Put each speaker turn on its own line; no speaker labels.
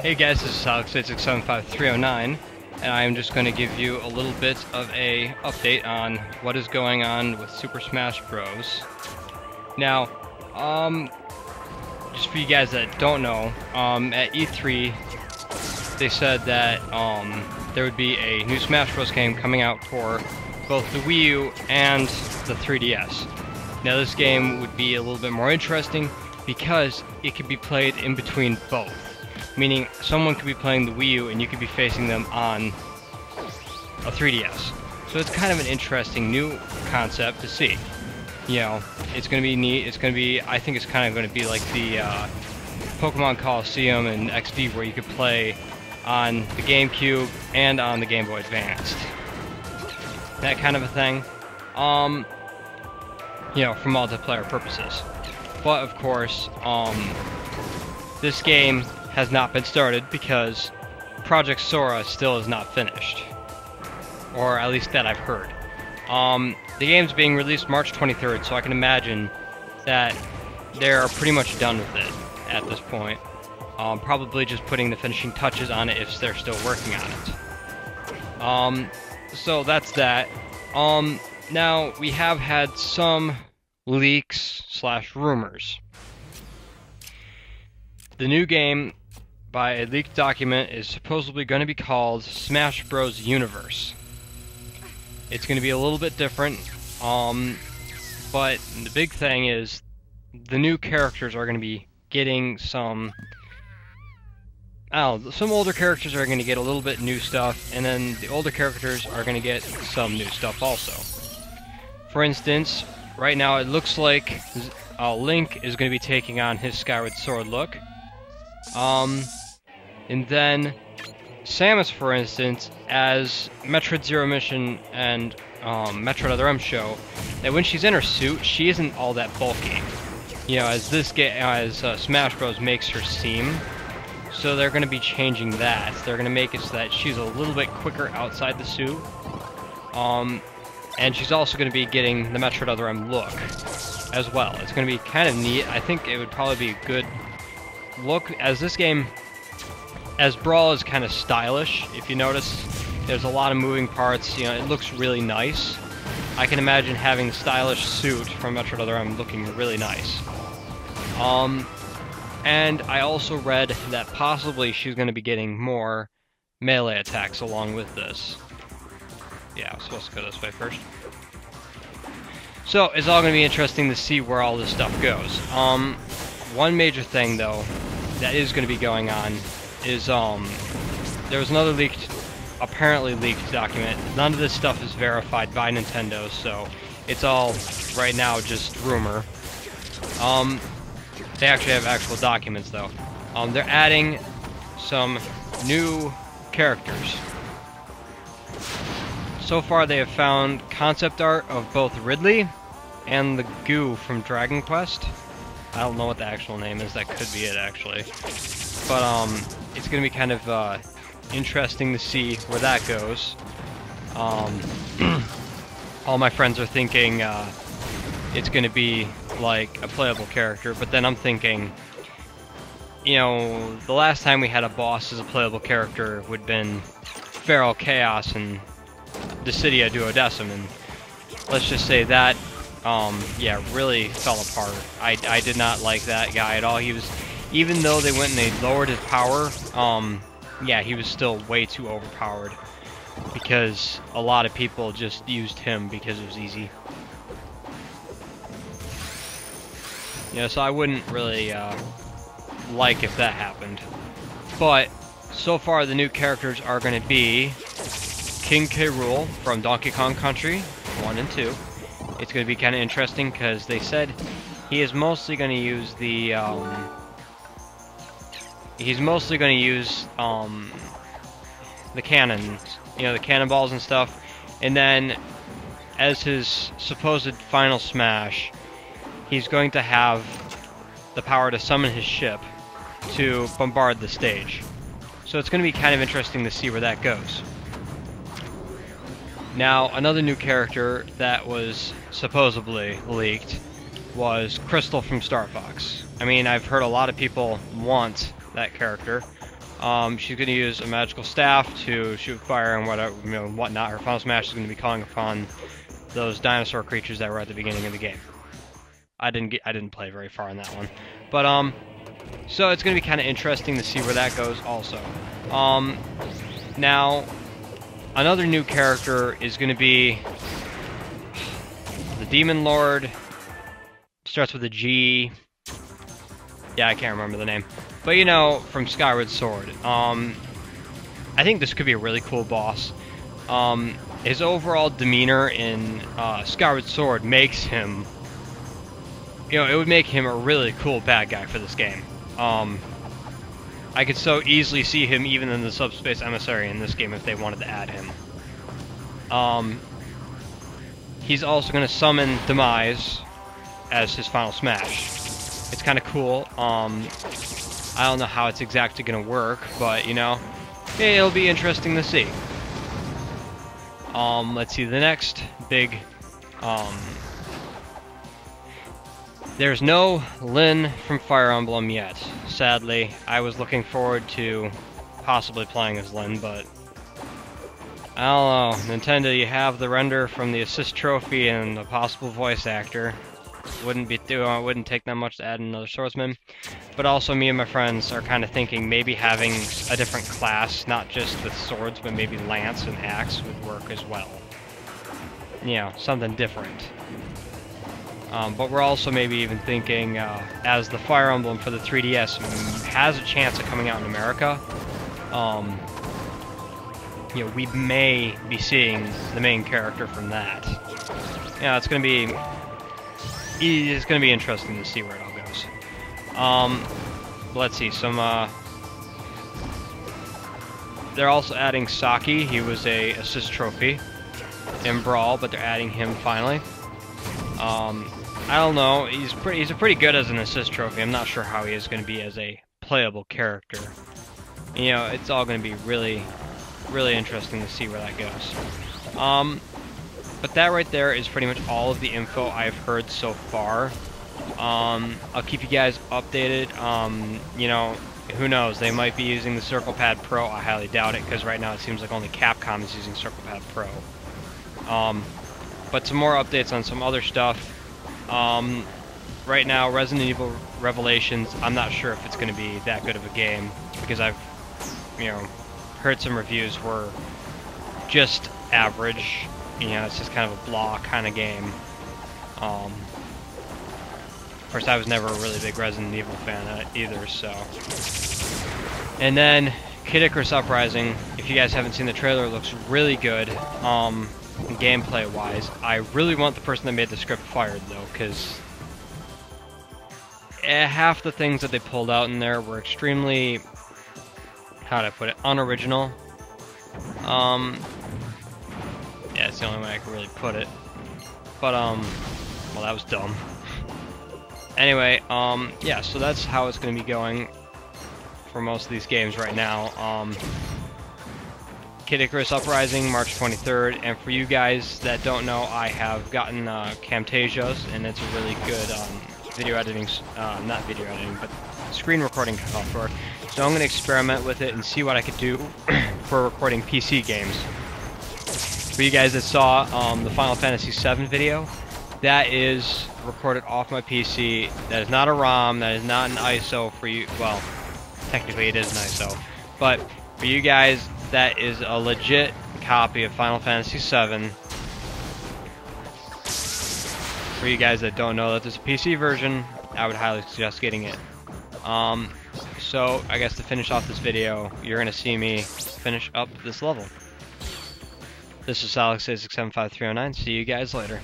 Hey guys, this is Alex8675309, and I am just going to give you a little bit of a update on what is going on with Super Smash Bros. Now, just for you guys that don't know, at E3 they said that there would be a new Smash Bros game coming out for both the Wii U and the 3DS. Now this game would be a little bit more interesting because it could be played in between both. Meaning someone could be playing the Wii U and you could be facing them on a 3DS. So it's kind of an interesting new concept to see. You know, it's going to be neat. It's going to be, I think it's kind of going to be like the Pokemon Coliseum and XD where you could play on the GameCube and on the Game Boy Advanced. That kind of a thing. You know, for multiplayer purposes. But of course, this game has not been started because Project Sora still is not finished. Or at least that I've heard. The game's being released March 23rd, so I can imagine that they're pretty much done with it at this point. Probably just putting the finishing touches on it if they're still working on it. So that's that. Now, we have had some leaks / rumors. The new game, by a leaked document, is supposedly going to be called Smash Bros. Universe. It's going to be a little bit different, but the big thing is the new characters are going to be getting some... I don't know, some older characters are going to get a little bit new stuff, and then the older characters are going to get some new stuff also. For instance, right now it looks like Link is going to be taking on his Skyward Sword look. And then Samus, for instance, as Metroid Zero Mission and Metroid Other M show, that when she's in her suit, she isn't all that bulky. You know, as this game, Smash Bros. Makes her seem. So they're going to be changing that. They're going to make it so that she's a little bit quicker outside the suit. And she's also going to be getting the Metroid Other M look as well. It's going to be kind of neat. I think it would probably be a good look, as this game, as Brawl is kind of stylish. If you notice, there's a lot of moving parts. You know, it looks really nice. I can imagine having the stylish suit from Metroid Other M looking really nice. And I also read that possibly she's going to be getting more melee attacks along with this. Yeah, I'm supposed to go this way first. So, it's all going to be interesting to see where all this stuff goes. One major thing, though, that is going to be going on is, there was another apparently leaked document. None of this stuff is verified by Nintendo, so it's all, right now, just rumor. They actually have actual documents, though. They're adding some new characters. So far, they have found concept art of both Ridley and the Goo from Dragon Quest. I don't know what the actual name is. That could be it, actually. But it's going to be kind of interesting to see where that goes. All my friends are thinking it's going to be like a playable character, but then I'm thinking, you know, the last time we had a boss as a playable character would have been Feral Chaos and Dissidia Duodecim, and let's just say that, yeah, really fell apart. I did not like that guy at all. He was, even though they went and they lowered his power, yeah, he was still way too overpowered, because a lot of people just used him because it was easy. Yeah, so I wouldn't really like if that happened. But so far the new characters are going to be King K. Rool from Donkey Kong Country 1 and 2. It's going to be kind of interesting because they said he is mostly going to use the the cannons, you know, the cannonballs and stuff, and then as his supposed final smash, he's going to have the power to summon his ship to bombard the stage. So it's going to be kind of interesting to see where that goes. Now, another new character that was supposedly leaked was Crystal from Star Fox. I mean, I've heard a lot of people want that character. She's going to use a magical staff to shoot fire and whatever, whatnot. Her final smash is going to be calling upon those dinosaur creatures that were at the beginning of the game. I didn't play very far on that one, but so it's going to be kind of interesting to see where that goes. Also, now another new character is going to be the Demon Lord. Starts with a G. Yeah, I can't remember the name. But you know, from Skyward Sword. I think this could be a really cool boss. His overall demeanor in Skyward Sword makes him, you know, it would make him a really cool bad guy for this game. I could so easily see him even in the Subspace Emissary in this game if they wanted to add him. He's also going to summon Demise as his final smash. It's kind of cool. I don't know how it's exactly going to work, but you know, it'll be interesting to see. Let's see the next big. There's no Lyn from Fire Emblem yet. Sadly, I was looking forward to possibly playing as Lyn, but I don't know. Nintendo, you have the render from the assist trophy and a possible voice actor. Wouldn't take that much to add another swordsman. But also, me and my friends are kind of thinking maybe having a different class, not just with swords, but maybe lance and axe would work as well. You know, something different. But we're also maybe even thinking, as the Fire Emblem for the 3DS has a chance of coming out in America, you know, we may be seeing the main character from that. Yeah, it's gonna be interesting to see where it all goes. Let's see, they're also adding Saki. He was a assist trophy in Brawl, but they're adding him finally. I don't know, he's pretty good as an assist trophy. I'm not sure how he is going to be as a playable character. You know, it's all going to be really interesting to see where that goes. But that right there is pretty much all of the info I've heard so far. I'll keep you guys updated. You know, who knows? They might be using the Circle Pad Pro. I highly doubt it, because right now it seems like only Capcom is using Circle Pad Pro. But some more updates on some other stuff. Right now, Resident Evil Revelations, I'm not sure if it's going to be that good of a game, because I've, you know, heard some reviews were just average. You know, it's just kind of a blah kind of game. Of course, I was never a really big Resident Evil fan either, so. And then, Kid Icarus Uprising, if you guys haven't seen the trailer, it looks really good, gameplay-wise. I really want the person that made the script fired, though, because half the things that they pulled out in there were extremely, how do I put it, unoriginal. Yeah, it's the only way I can really put it. But, well, that was dumb. Anyway, yeah, so that's how it's going to be going for most of these games right now. Kid Icarus Uprising, March 23rd, and for you guys that don't know, I have gotten Camtasia's, and it's a really good video editing, not video editing, but screen recording software. So I'm going to experiment with it and see what I could do for recording PC games. For you guys that saw the Final Fantasy VII video, that is recorded off my PC. That is not a ROM, that is not an ISO for you. Well, technically it is an ISO, but for you guys, that is a legit copy of Final Fantasy VII. For you guys that don't know that there's a PC version, I would highly suggest getting it. So, I guess to finish off this video, you're going to see me finish up this level. This is Alex867539. See you guys later.